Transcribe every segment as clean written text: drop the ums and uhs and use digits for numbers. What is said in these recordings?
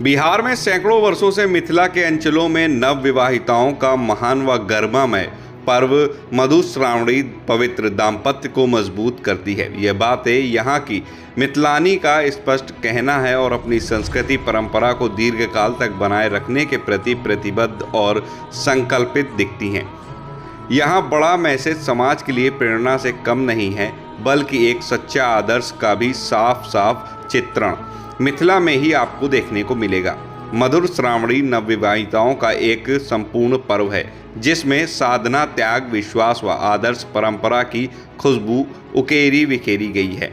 बिहार में सैकड़ों वर्षों से मिथिला के अंचलों में नव विवाहिताओं का महान व गरिमामय पर्व मधुश्रावणी पवित्र दाम्पत्य को मजबूत करती है। यह बातें यहाँ की मिथिलानी का स्पष्ट कहना है और अपनी संस्कृति परंपरा को दीर्घकाल तक बनाए रखने के प्रति प्रतिबद्ध और संकल्पित दिखती हैं। यहाँ बड़ा मैसेज समाज के लिए प्रेरणा से कम नहीं है, बल्कि एक सच्चा आदर्श का भी साफ साफ चित्रण मिथिला में ही आपको देखने को मिलेगा। मधुश्रावणी नवविवाहिताओं का एक संपूर्ण पर्व है, जिसमें साधना, त्याग, विश्वास व आदर्श परंपरा की खुशबू उकेरी बिखेरी गई है।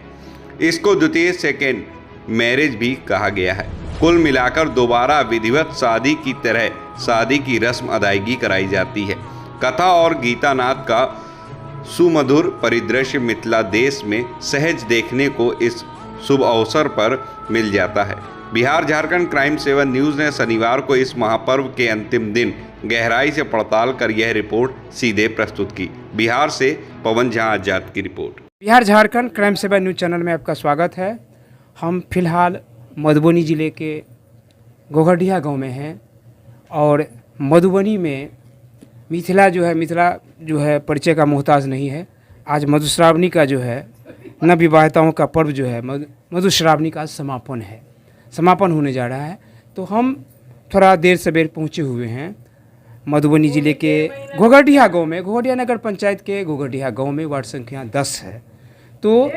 इसको द्वितीय सेकेंड मैरिज भी कहा गया है। कुल मिलाकर दोबारा विधिवत शादी की तरह शादी की रस्म अदायगी कराई जाती है। कथा और गीतानाद का सुमधुर परिदृश्य मिथिला देश में सहज देखने को इस शुभ अवसर पर मिल जाता है। बिहार झारखंड क्राइम 7 न्यूज़ ने शनिवार को इस महापर्व के अंतिम दिन गहराई से पड़ताल कर यह रिपोर्ट सीधे प्रस्तुत की। बिहार से पवन झा आजाद की report. Bihar Jharkhand crime 7 news channel में आपका स्वागत है। हम फिलहाल मधुबनी ज़िले के घोघरडिहा गांव में हैं और मधुबनी में मिथिला जो है परिचय का मोहताज नहीं है। आज मधुश्रावणी का जो है नवविवाहिताओं का पर्व जो है मधुश्रावणी का समापन होने जा रहा है। तो हम थोड़ा देर सवेर पहुँचे हुए हैं मधुबनी ज़िले के घोघरडिहा गांव में, घोघरडिहा नगर पंचायत के घोघरडिहा गांव में, वार्ड संख्या 10 है। तो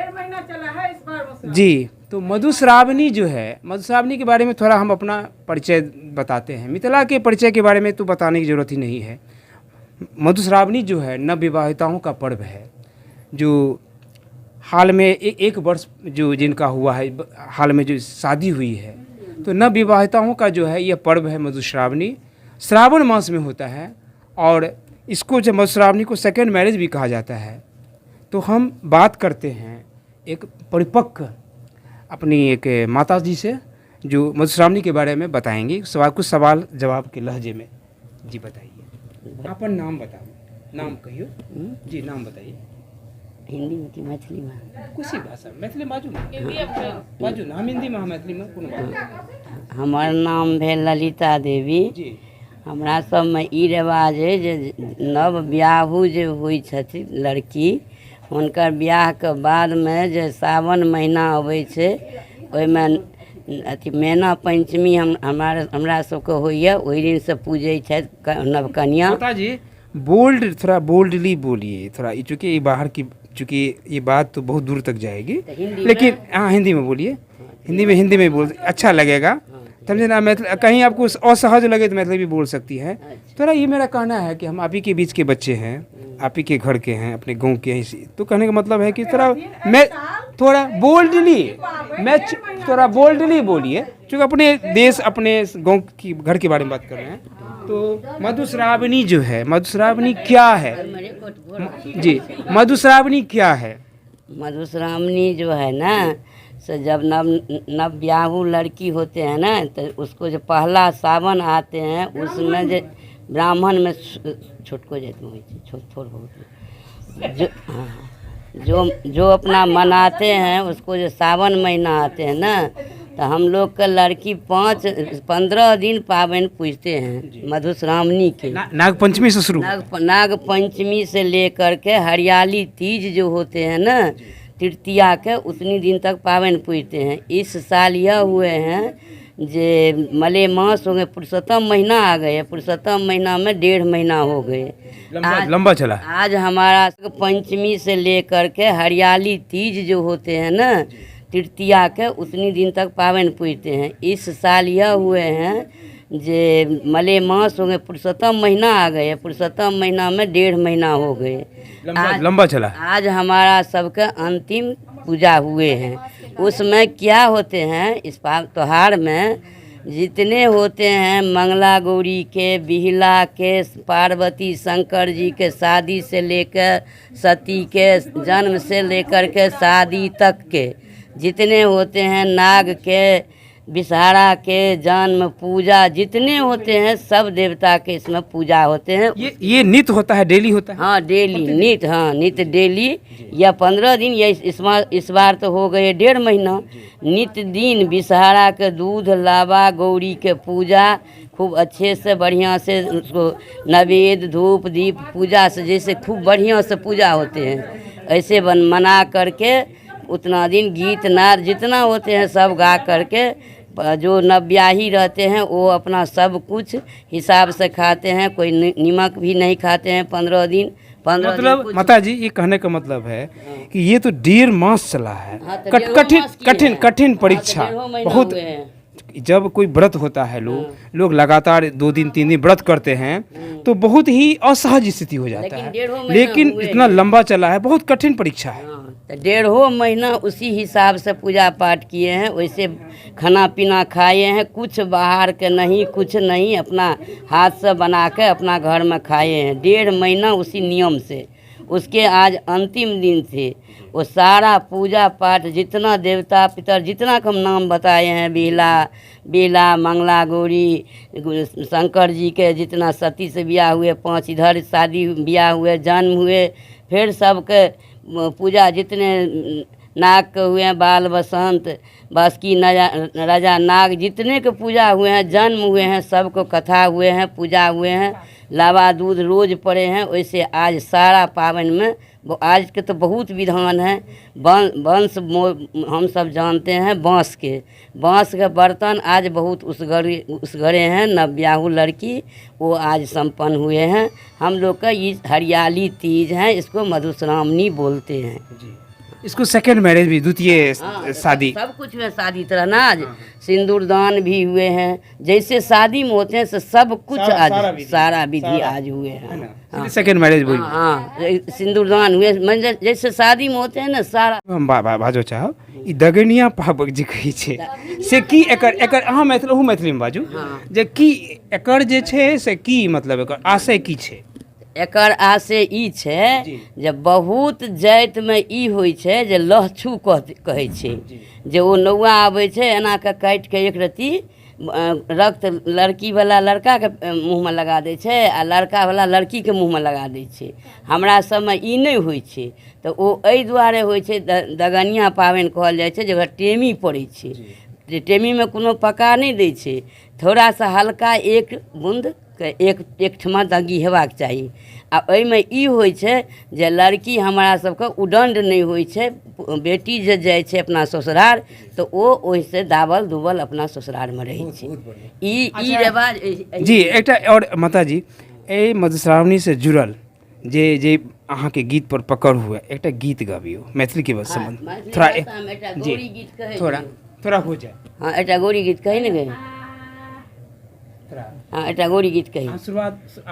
जी, तो मधुश्रावणी जो है, मधुश्रावणी के बारे में थोड़ा हम अपना परिचय बताते हैं। मिथिला के परिचय के बारे में तो बताने की ज़रूरत ही नहीं है। मधुश्रावणी जो है नवविवाहिताओं का पर्व है, जो हाल में एक वर्ष जो जिनका हुआ है, हाल में जो शादी हुई है, तो नवविवाहिताओं का जो है यह पर्व है मधुश्रावणी। श्रावण मास में होता है और इसको जब मधुश्रावणी को सेकेंड मैरिज भी कहा जाता है। तो हम बात करते हैं एक परिपक्व अपनी एक माता जी से, जो मधुश्रावणी के बारे में बताएंगी कुछ सवाल जवाब के लहजे में। जी बताइए, अपन नाम बताओ। नाम कहियो जी, नाम बताइए। हिंदी में कि मैथिली में? कुछ ही भाषा मैथिली बाजू ना, हम हिंदी में, हम मैथिली में कोनो बात। हमार नाम भेल ललिता देवी। जी, हमरा सबमे ई रिवाज है जे नव ब्याहू जे होइ छथिन लड़की, हुनकर ब्याहके बादमे जे सावन महीना अबै छै, ओहिमे अथी मैना पंचमी हमरा सबके होइए। ओहि दिन से पूजै छथि नवकन्या। माता जी थोड़ा बोल्डली बोलिए थोड़ा, चूँकि ये बाहर की, चूँकि ये बात तो बहुत दूर तक जाएगी, लेकिन हाँ हिंदी में बोलिए। हिंदी में बोल अच्छा लगेगा, समझे ना। मैथिली कहीं आपको असहज लगे तो मैथिली भी बोल सकती है। थोड़ा ये मेरा कहना है कि हम आप ही के बीच के बच्चे हैं, आप ही के घर के हैं, अपने गांव के हैं। तो कहने का मतलब है कि थोड़ा बोल्डली बोलिए, क्योंकि अपने देश, अपने गांव की, घर के बारे में बात कर रहे हैं। तो मधुश्रावणी जो है, मधुश्रावणी क्या है जी? मधुश्रावणी क्या है? मधुश्रावणी जो है ना, से जब नव ब्याहू लड़की होते हैं ना, तो उसको जो पहला सावन आते हैं, उसमें जो ब्राह्मण में छोटको जाति में थोड़ बहुत जो अपना मनाते हैं, उसको जो सावन महीना आते हैं ना, तो हम लोग का लड़की 15 दिन पाबन पूजते हैं मधुश्रावणी के। नाग पंचमी से शुरू, नाग पंचमी से लेकर के हरियाली तीज जो होते हैं ना, तृतीया के, उतनी दिन तक पाबन पूजते हैं। इस साल यह हुए हैं जे मलेमास हो गए, पुरुषोत्तम महीना आ गए, पुरुषोत्तम महीना में 1.5 महीना हो गए, लंबा चला। आज हमारा पंचमी से लेकर के हरियाली तीज जो होते हैं ना, तृतीया के, उतनी दिन तक पाबन पूजते हैं। इस साल यह हुए हैं जे मलेमास हो गए, पुरुषोत्तम महीना आ गए, पुरुषोत्तम महीना में 1.5 महीना हो गए, लंबा चला। आज हमारा सबके अंतिम पूजा हुए हैं। उसमें क्या होते हैं, इस त्योहार में जितने होते हैं, मंगला गौरी के, बिहला के, पार्वती शंकर जी के शादी से लेकर सती के जन्म से लेकर के शादी तक के जितने होते हैं, नाग के, विषहारा के जन्म पूजा जितने होते हैं सब देवता के इसमें पूजा होते हैं। ये नित्य होता है, डेली होता है? हाँ डेली नित्य, हाँ नित्य डेली, या 15 दिन, या इस बार तो हो गए 1.5 महीना। नित्य दिन विषहारा के दूध लावा गौरी के पूजा खूब अच्छे से बढ़िया से उसको नैवेद्य धूप दीप पूजा से जैसे खूब बढ़िया से पूजा होते हैं ऐसे मना करके उतना दिन गीत नाद जितना होते हैं सब गा करके जो नवब्याही रहते हैं वो अपना सब कुछ हिसाब से खाते हैं, कोई नमक भी नहीं खाते हैं 15 दिन। मतलब माता जी ये कहने का मतलब है कि ये तो 1.5 मास चला है। हाँ, तो कठिन 1.5 मास की कठिन है। कठिन हाँ, परीक्षा तो 1.5 महीना बहुत। हुए हैं। जब कोई व्रत होता है लोग लगातार 2 दिन 3 दिन व्रत करते हैं तो बहुत ही असहज स्थिति हो जाता लेकिन है, 1.5 महीना लेकिन हुए इतना लंबा चला है, बहुत कठिन परीक्षा है। हाँ, तो 1.5 महीना उसी हिसाब से पूजा पाठ किए हैं, वैसे खाना पीना खाए हैं, कुछ बाहर के नहीं, कुछ नहीं, अपना हाथ से बना के अपना घर में खाए हैं 1.5 महीना उसी नियम से। उसके आज अंतिम दिन थे, वो सारा पूजा पाठ जितना देवता पितर जितना का हम नाम बताए हैं, बेला मंगला गौरी शंकर जी के जितना सती से ब्याह हुए 5 इधर शादी ब्याह हुए जन्म हुए, फिर सबके पूजा जितने नाग के हुए हैं, बाल बसंत बासुकी राजा नाग जितने के पूजा हुए हैं, जन्म हुए हैं, सबको कथा हुए हैं, पूजा हुए हैं, लावा दूध रोज पड़े हैं। वैसे आज सारा पावन में आज के तो बहुत विधान है। वंश हम सब जानते हैं बांस के बर्तन आज बहुत उसघरे हैं। नवब्याहु लड़की वो आज संपन्न हुए हैं। हम लोग का ये हरियाली तीज है, इसको मधुश्रावणी बोलते हैं। इसको सेकंड मैरिज भी, द्वितीय शादी, सब कुछ में शादी तरह ना आज सिंदूर दान भी हुए हैं, जैसे शादी में होते हैं सब कुछ आज सारा विधि आज हुए हैं। सेकंड मैरिज बोल। हाँ सिंदूर दान हुए मतलब जैसे शादी में होते हैं ना सारा। हम बाजो चाहो ई दगनिया पाबक जे कही छे से की एकर अहाँ मैथिली में बाजू जे की एकर जे छे से की मतलब एकर आशय की छे? एकर आशय ई छै जे बहुत जाति में ई होइ छै जे लहछू कहै छै, जे ओ नौआ आबै छै एना के काटि के एक रत्ती रक्त लड़की वाला लड़का के मुँह में लगा दै छै आ लड़का वाला लड़की के मुँह में लगा दै छै। हमरा सब में ई नहीं होइ छै, तो ओ एहि दुआरे होइ छै दगनिया पाबनि कहल जाइ छै, जे टेमी पड़ै छै, जे टेमी में कोनो पका नहीं दै छै, थोड़ा सा हल्का एक बूंद एक ठमा दगी हेबाक चाही। आ ओहिमे ई होइ छै जे लड़की हमरा सबके उदंड नहीं होइ छै, बेटी जे जाइ छै अपना ससुराल तो ओ ओहिसे दाबल दुबल अपना ससुराल में रहै छै। ई रिवाज जी। एकटा और माता जी ए मधुश्रावणी से जुड़ल जे अहाँ के गीत पर पकड़ हुए एकटा गीत गाबियो मैथिली के संबंध थोड़ा जी थोड़ा हो जाए। हाँ एटा गौरी गीत कही न गए। हाँ एटा गौरी गीत कही। आप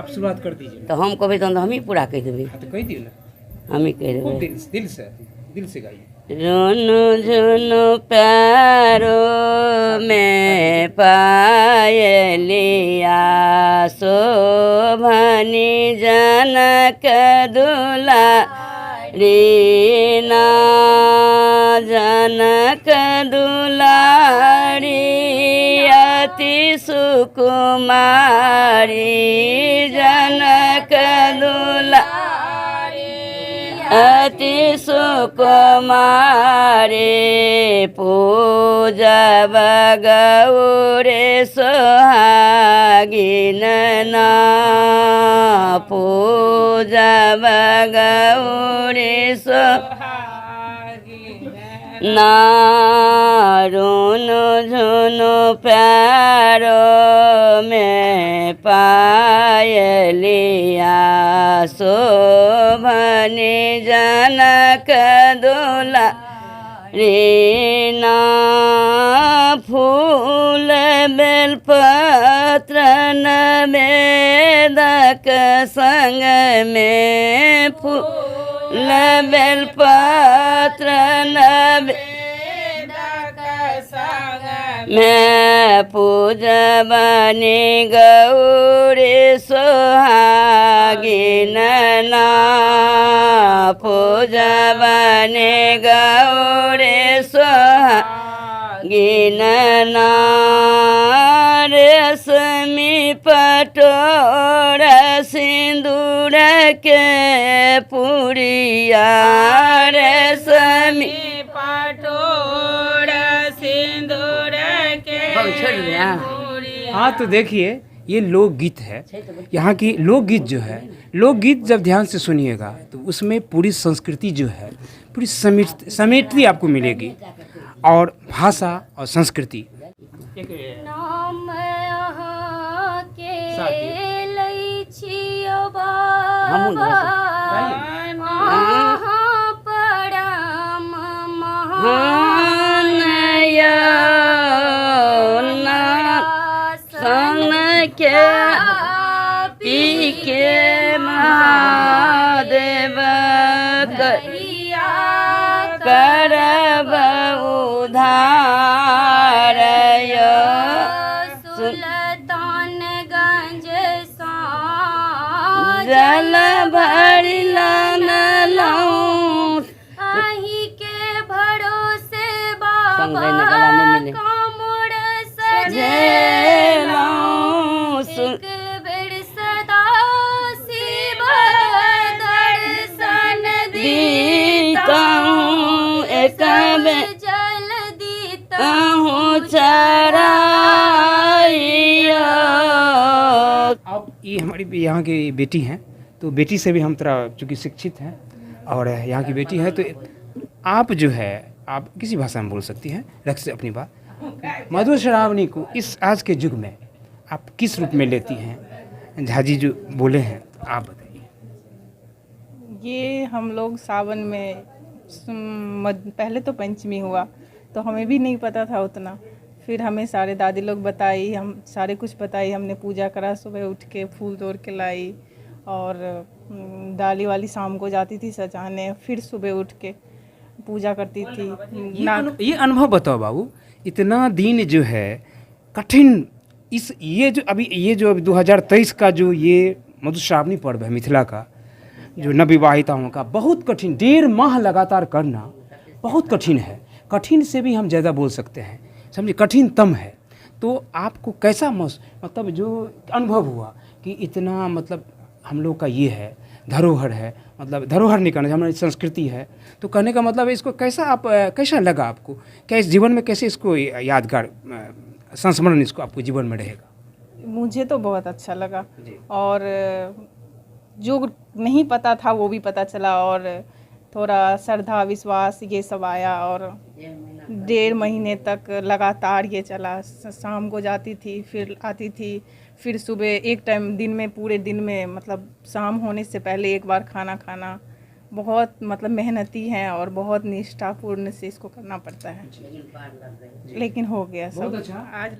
शुरुआत कर दीजिए। तो हम कहबे तो हम ही पूरा कह देबे। तो कह दियो ना, हम ही कह देबे। दिल से गाइए। रुनु झुनु पैरों में पायलिया शोभनी जनक दुलारी ना जनक दुलारी अति सुकुमारी जनक दुलारी अति सुकुमारी पूजब गौरे सोहागिन ना पूजब गौरे ना रुनु झुनु पैरों में पायलिया शोभनी जनक दुलारी ना फूल बेलपत्र नवेदक संग में फूल बेलपत्र मैं पूजबनी गौरी सोहागिन ना पूजबनी गौरी सोहागिन गिनना रेशमी पटोर सिंदूर के पुरिया रेशमी पटोर सिंदूर के हाँ, तो देखिए ये लोकगीत है। यहाँ की लोकगीत जो है, लोकगीत जब ध्यान से सुनिएगा तो उसमें पूरी संस्कृति जो है पूरी समेटती आपको मिलेगी, और भाषा और संस्कृति। नाम अहाँ के लै छियो हमहूँ बाबा अहाँ परम महान सन के पी के महादेव करब उधार सुल्तानगंज जल भरि लनलहुँ अहीं के भरोसे संग बाबा रहने वाला नहीं मिले। कमर सजे एक बेर सदा शिव दर्शन दीताहूँ एक बेर जल दीता आहूँ चराइया। अब ये हमारी यहाँ की बेटी हैं, तो बेटी से भी हम थोड़ा चूँकि शिक्षित हैं और यहाँ की बेटी है, तो आप जो है आप किसी भाषा में बोल सकती हैं, रख से अपनी बात। मधुश्रावणी को इस आज के युग में आप किस रूप में लेती हैं? झाजी जो बोले हैं आप बताइए। ये हम लोग सावन में पहले तो पंचमी हुआ तो हमें भी नहीं पता था उतना, फिर हमें सारे दादी लोग बताई, हम सारे कुछ बताई, हमने पूजा करा, सुबह उठ के फूल तोड़ के लाई और डाली वाली शाम को जाती थी सजाने, फिर सुबह उठ के पूजा करती थी। ये अनुभव बताओ बाबू, इतना दिन जो है कठिन, इस ये जो अभी 2023 का जो ये मधुश्रावणी पर्व है मिथिला का, जो नवविवाहिताओं का बहुत कठिन, 1.5 माह लगातार करना बहुत कठिन है। कठिन से भी हम ज़्यादा बोल सकते हैं, समझिए कठिनतम है। तो आपको कैसा मतलब जो अनुभव हुआ कि इतना मतलब हम लोग का ये है धरोहर है, मतलब धरोहर नहीं कहना, हमारी संस्कृति है, तो कहने का मतलब है इसको कैसा आप कैसा लगा आपको, क्या इस जीवन में कैसे इसको यादगार संस्मरण इसको आपको जीवन में रहेगा? मुझे तो बहुत अच्छा लगा और जो नहीं पता था वो भी पता चला और थोड़ा श्रद्धा विश्वास ये सब आया और 1.5 महीने तक लगातार ये चला। शाम को जाती थी फिर आती थी, फिर सुबह एक टाइम दिन में, पूरे दिन में मतलब शाम होने से पहले एक बार खाना खाना। बहुत मतलब मेहनती हैं और बहुत निष्ठापूर्ण से इसको करना पड़ता है, लेकिन हो गया सब। बहुत अच्छा। आज